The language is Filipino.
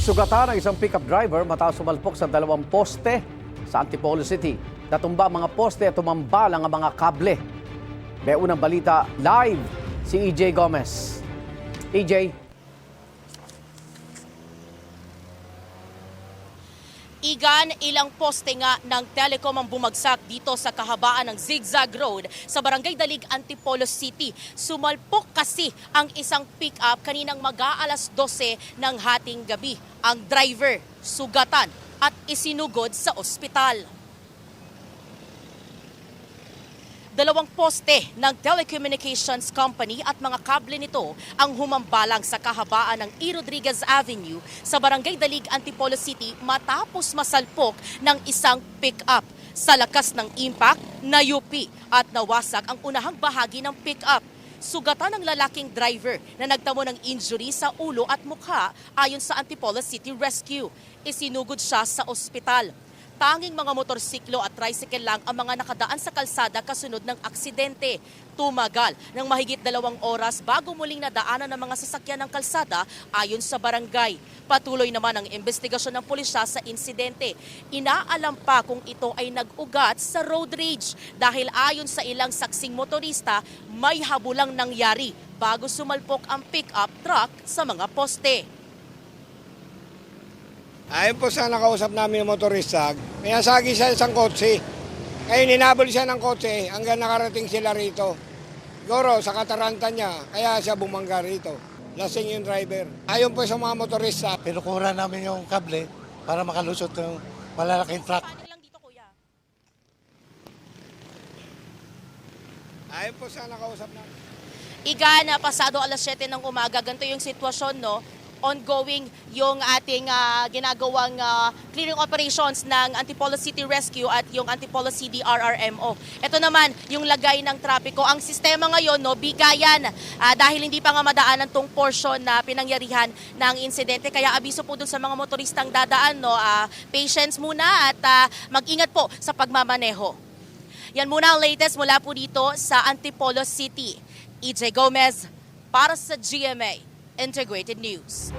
Nasugatan ang isang pickup driver matapos sumalpok sa dalawang poste sa Antipolo City. Natumba ang mga poste at tumambal ang mga kable. May unang balita live si EJ Gomez. EJ. Igan, ilang poste nga ng telecom ang bumagsak dito sa kahabaan ng Zigzag Road sa Barangay Dalig, Antipolo City. Sumalpok kasi ang isang pick-up kaninang mag-aalas 12 ng hating gabi. Ang driver, sugatan at isinugod sa ospital. Dalawang poste ng telecommunications company at mga kable nito ang humambalang sa kahabaan ng E. Rodriguez Avenue sa Barangay Dalig, Antipolo City matapos masalpok ng isang pick-up. Sa lakas ng impact, nayupi at nawasak ang unahang bahagi ng pick-up. Sugatan ng lalaking driver na nagtamo ng injury sa ulo at mukha ayon sa Antipolo City Rescue. Isinugod siya sa ospital. Tanging mga motorsiklo at tricycle lang ang mga nakadaan sa kalsada kasunod ng aksidente. Tumagal ng mahigit 2 oras bago muling nadaanan ng mga sasakyan ng kalsada ayon sa barangay. Patuloy naman ang investigasyon ng pulisya sa insidente. Inaalam pa kung ito ay nag-ugat sa road rage dahil ayon sa ilang saksing motorista, may habulang nangyari bago sumalpok ang pick-up truck sa mga poste. Ayon po sa nakausap namin ng motorista, may nasagi siya isang kotse. Kaya ninabol siya ng kotse hanggang nakarating sila rito. Siguro sa kataranta niya, kaya siya bumangga rito. Lasing yung driver. Ayon po sa mga motorista. Pinukura namin yung kable para makalusot ng malalaking truck. Ayon po sa nakausap namin. Igan, pasado alas 7 ng umaga, ganito yung sitwasyon, no? Ongoing yung ating ginagawang clearing operations ng Antipolo City Rescue at yung Antipolo CDRRMO. Ito naman yung lagay ng trapiko. Ang sistema ngayon, no, bigayan dahil hindi pa nga madaanan tong portion na pinangyarihan ng insidente. Kaya abiso po dun sa mga motoristang dadaan, no, patience muna at mag-ingat po sa pagmamaneho. Yan muna ang latest mula po dito sa Antipolo City. EJ Gomez para sa GMA Integrated News.